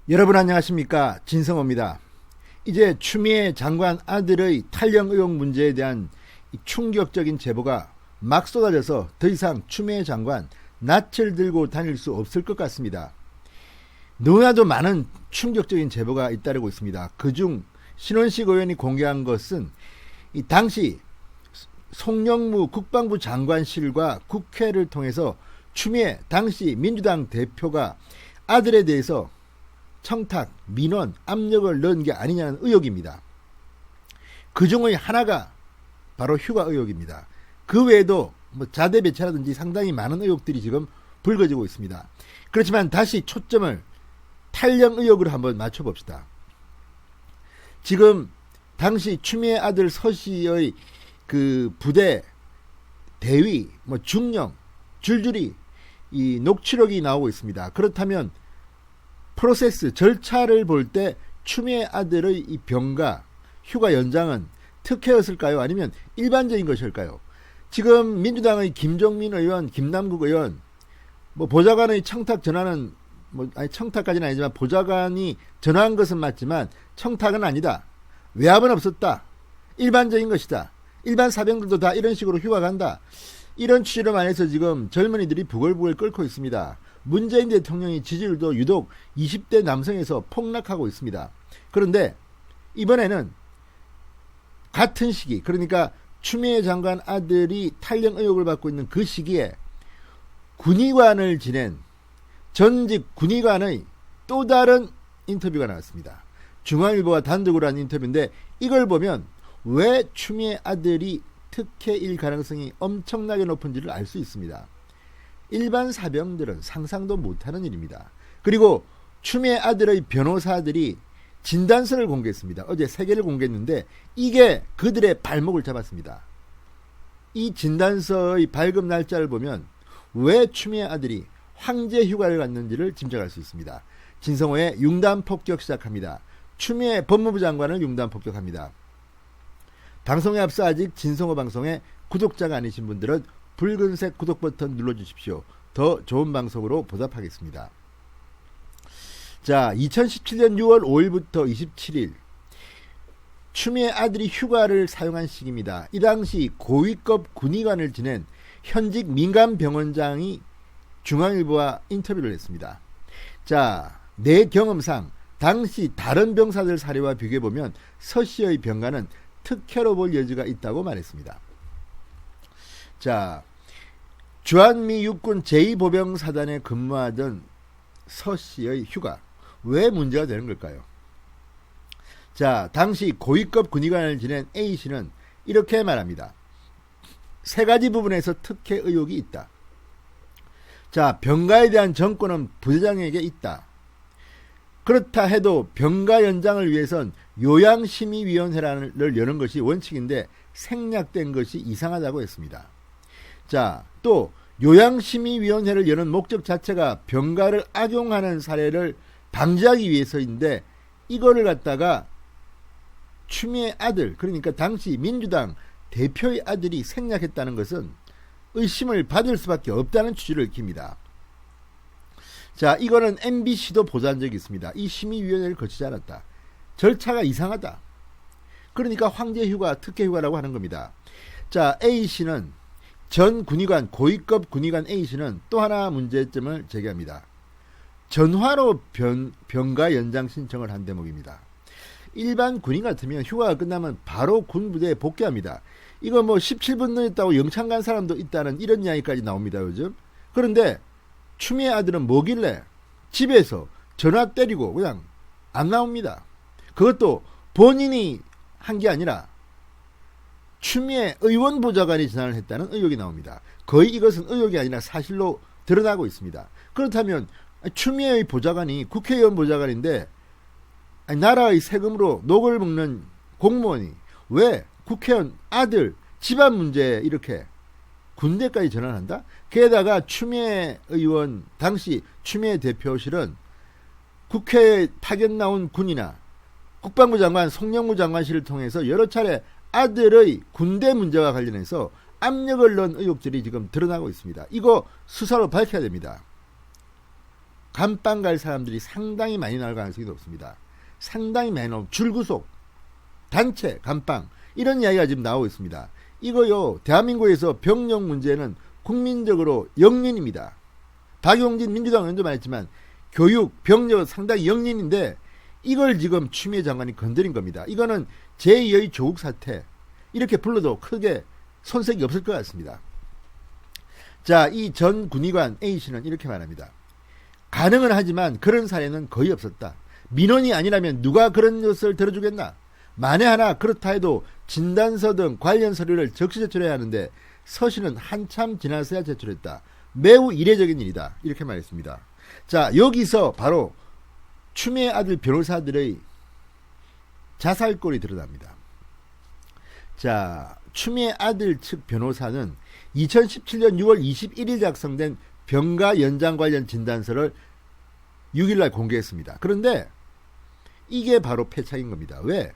여러분 안녕하십니까, 진성호입니다. 이제 추미애 장관 아들의 탈영 의혹 문제에 대한 충격적인 제보가 막 쏟아져서 더 이상 추미애 장관 낯을 들고 다닐 수 없을 것 같습니다. 너무나도 많은 충격적인 제보가 잇따르고 있습니다. 그중 신원식 의원이 공개한 것은 이 당시 송영무 국방부 장관실과 국회를 통해서 추미애 당시 민주당 대표가 아들에 대해서 청탁, 민원, 압력을 넣은 게 아니냐는 의혹입니다. 그 중의 하나가 바로 휴가 의혹입니다. 그 외에도 자대 배치라든지 상당히 많은 의혹들이 지금 불거지고 있습니다. 그렇지만 다시 초점을 탈영 의혹으로 한번 맞춰봅시다. 지금 당시 추미애 아들 서 씨의 그 부대 대위, 중령, 줄줄이 이 녹취록이 나오고 있습니다. 그렇다면 프로세스, 절차를 볼 때 추미애 아들의 이 병가, 휴가 연장은 특혜였을까요? 아니면 일반적인 것일까요? 지금 민주당의 김종민 의원, 김남국 의원, 보좌관의 청탁 전화는, 청탁까지는 아니지만 보좌관이 전화한 것은 맞지만 청탁은 아니다. 외압은 없었다. 일반적인 것이다. 일반 사병들도 다 이런 식으로 휴가 간다. 이런 취지로 말해서 지금 젊은이들이 부글부글 끓고 있습니다. 문재인 대통령의 지지율도 유독 20대 남성에서 폭락하고 있습니다. 그런데 이번에는 같은 시기, 그러니까 추미애 장관 아들이 탈영 의혹을 받고 있는 그 시기에 군의관을 지낸 전직 군의관의 또 다른 인터뷰가 나왔습니다. 중앙일보가 단독으로 한 인터뷰인데 이걸 보면 왜 추미애 아들이 특혜일 가능성이 엄청나게 높은지를 알 수 있습니다. 일반 사병들은 상상도 못하는 일입니다. 그리고 추미애 아들의 변호사들이 진단서를 공개했습니다. 어제 3개를 공개했는데 이게 그들의 발목을 잡았습니다. 이 진단서의 발급 날짜를 보면 왜 추미애 아들이 황제 휴가를 갔는지를 짐작할 수 있습니다. 진성호의 융단 폭격 시작합니다. 추미애 법무부 장관을 융단 폭격합니다. 방송에 앞서 아직 진성호 방송에 구독자가 아니신 분들은 붉은색 구독 버튼 눌러주십시오. 더 좋은 방송으로 보답하겠습니다. 자, 2017년 6월 5일부터 27일 추미애 아들이 휴가를 사용한 시기입니다. 이 당시 고위급 군의관을 지낸 현직 민간병원장이 중앙일보와 인터뷰를 했습니다. 자, 내 경험상 당시 다른 병사들 사례와 비교해보면 서 씨의 병가는 특혜로 볼 여지가 있다고 말했습니다. 자, 주한미 육군 제2보병사단에 근무하던 서 씨의 휴가 왜 문제가 되는 걸까요? 자, 당시 고위급 군의관을 지낸 A 씨는 이렇게 말합니다. 3가지 부분에서 특혜 의혹이 있다. 자, 병가에 대한 정권은 부대장에게 있다. 그렇다 해도 병가 연장을 위해선 요양심의위원회를 여는 것이 원칙인데 생략된 것이 이상하다고 했습니다. 자, 또 요양심의위원회를 여는 목적 자체가 병가를 악용하는 사례를 방지하기 위해서인데 이거를 갖다가 추미애 아들, 그러니까 당시 민주당 대표의 아들이 생략했다는 것은 의심을 받을 수밖에 없다는 취지를 익힙니다. 자, 이거는 MBC도 보도한 적이 있습니다. 이 심의위원회를 거치지 않았다. 절차가 이상하다. 그러니까 황제휴가, 특혜휴가라고 하는 겁니다. 자, A씨는 전 군의관, 고위급 군의관 A씨는 또 하나 문제점을 제기합니다. 전화로 병가 연장 신청을 한 대목입니다. 일반 군인 같으면 휴가가 끝나면 바로 군부대에 복귀합니다. 이거 17분 늦었다고 영창 간 사람도 있다는 이런 이야기까지 나옵니다, 요즘. 그런데 추미애 아들은 뭐길래 집에서 전화 때리고 그냥 안 나옵니다. 그것도 본인이 한 게 아니라 추미애 의원 보좌관이 전화를 했다는 의혹이 나옵니다. 거의 이것은 의혹이 아니라 사실로 드러나고 있습니다. 그렇다면 추미애의 보좌관이 국회의원 보좌관인데 나라의 세금으로 녹을 먹는 공무원이 왜 국회의원 아들 집안 문제에 이렇게 군대까지 전화를 한다? 게다가 추미애 의원, 당시 추미애 대표실은 국회에 파견 나온 군이나 국방부 장관, 송영무 장관실을 통해서 여러 차례 아들의 군대 문제와 관련해서 압력을 넣은 의혹들이 지금 드러나고 있습니다. 이거 수사로 밝혀야 됩니다. 감방 갈 사람들이 상당히 많이 나올 가능성이 높습니다. 상당히 많이 나오고 줄구속, 단체, 감방 이런 이야기가 지금 나오고 있습니다. 이거요, 대한민국에서 병력 문제는 국민적으로 영린입니다. 박용진 민주당 의원도 말했지만 교육, 병력은 상당히 영린인데 이걸 지금 추미애 장관이 건드린 겁니다. 이거는 제2의 조국 사태 이렇게 불러도 크게 손색이 없을 것 같습니다. 자, 이 전 군의관 A씨는 이렇게 말합니다. 가능은 하지만 그런 사례는 거의 없었다. 민원이 아니라면 누가 그런 것을 들어주겠나? 만에 하나 그렇다 해도 진단서 등 관련 서류를 적시 제출해야 하는데 서씨는 한참 지나서야 제출했다. 매우 이례적인 일이다. 이렇게 말했습니다. 자, 여기서 바로 추미애 아들 변호사들의 자살골이 드러납니다. 자, 추미애 아들 측 변호사는 2017년 6월 21일 작성된 병가 연장 관련 진단서를 6일날 공개했습니다. 그런데 이게 바로 패착인 겁니다. 왜?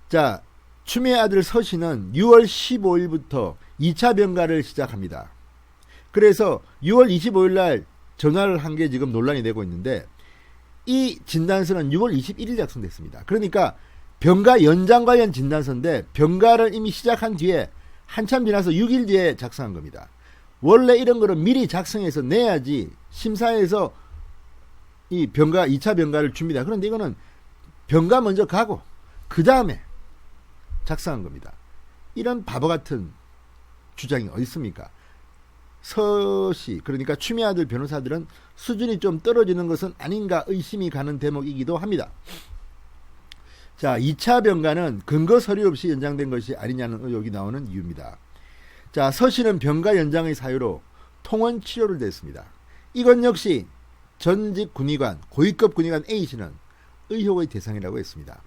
자, 추미애 아들 서씨는 6월 15일부터 2차 병가를 시작합니다. 그래서 6월 25일날 전화를 한 게 지금 논란이 되고 있는데 이 진단서는 6월 21일 작성됐습니다. 그러니까 병가 연장 관련 진단서인데 병가를 이미 시작한 뒤에 한참 지나서 6일 뒤에 작성한 겁니다. 원래 이런 거는 미리 작성해서 내야지 심사에서 이 병가 2차 병가를 줍니다. 그런데 이거는 병가 먼저 가고 그 다음에 작성한 겁니다. 이런 바보 같은 주장이 어디 있습니까? 서씨, 그러니까 추미애 아들 변호사들은 수준이 좀 떨어지는 것은 아닌가 의심이 가는 대목이기도 합니다. 자, 2차 병가는 근거 서류 없이 연장된 것이 아니냐는 의혹이 나오는 이유입니다. 자, 서씨는 병가 연장의 사유로 통원 치료를 냈습니다. 이건 역시 전직 군의관, 고위급 군의관 A씨는 의혹의 대상이라고 했습니다.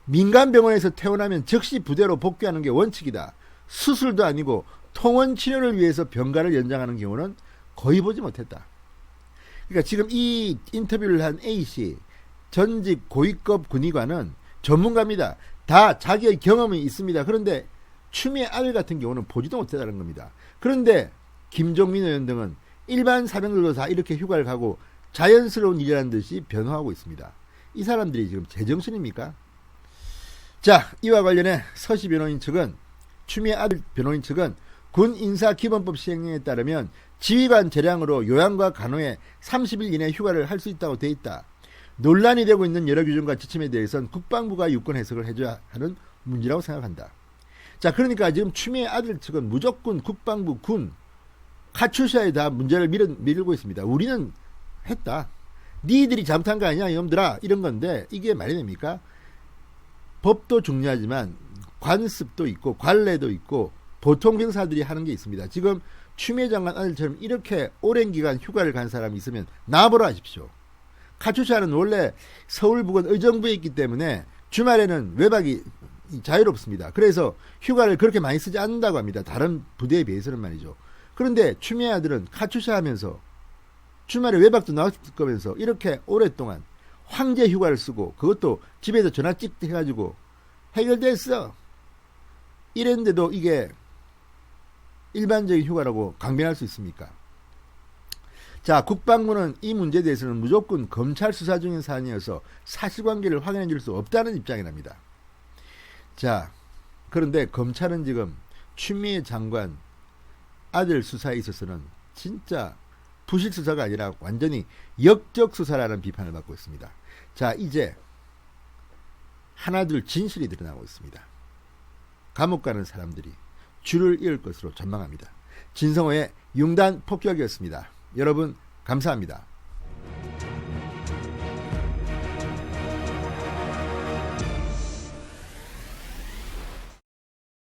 민간병원에서 퇴원하면 즉시 부대로 복귀하는 게 원칙이다. 수술도 아니고 통원 치료를 위해서 병가를 연장하는 경우는 거의 보지 못했다. 그러니까 지금 이 인터뷰를 한 A씨, 전직 고위급 군의관은 전문가입니다. 다 자기의 경험이 있습니다. 그런데 추미애 아들 같은 경우는 보지도 못했다는 겁니다. 그런데 김종민 의원 등은 일반 사병들도 다 이렇게 휴가를 가고 자연스러운 일이라는 듯이 변호하고 있습니다. 이 사람들이 지금 제정신입니까? 자, 이와 관련해 서씨 변호인 측은, 추미애 아들 변호인 측은 군 인사기본법 시행령에 따르면 지휘관 재량으로 요양과 간호에 30일 이내 휴가를 할 수 있다고 돼 있다. 논란이 되고 있는 여러 규정과 지침에 대해서는 국방부가 유권 해석을 해줘야 하는 문제라고 생각한다. 자, 그러니까 지금 추미애 아들 측은 무조건 국방부, 군, 카츄샤에 다 문제를 밀고 있습니다. 우리는 했다. 니들이 잘못한 거 아니야 이놈들아, 이런 건데 이게 말이 됩니까? 법도 중요하지만 관습도 있고 관례도 있고 보통 병사들이 하는 게 있습니다. 지금 추미애 장관 아들처럼 이렇게 오랜 기간 휴가를 간 사람이 있으면 나보러 하십시오. 카츄샤는 원래 서울 부근 의정부에 있기 때문에 주말에는 외박이 자유롭습니다. 그래서 휴가를 그렇게 많이 쓰지 않는다고 합니다. 다른 부대에 비해서는 말이죠. 그런데 추미애 아들은 카츄샤 하면서 주말에 외박도 나왔을 거면서 이렇게 오랫동안 황제 휴가를 쓰고 그것도 집에서 전화 찍 해가지고 해결됐어. 이랬는데도 이게 일반적인 휴가라고 강변할 수 있습니까? 자, 국방부는 이 문제에 대해서는 무조건 검찰 수사 중인 사안이어서 사실관계를 확인해 줄 수 없다는 입장이랍니다. 자, 그런데 검찰은 지금 추미애 장관 아들 수사에 있어서는 진짜 부실 수사가 아니라 완전히 역적 수사라는 비판을 받고 있습니다. 자, 이제 하나둘 진실이 드러나고 있습니다. 감옥 가는 사람들이 줄을 이을 것으로 전망합니다. 진성호의 융단 폭격이었습니다. 여러분 감사합니다.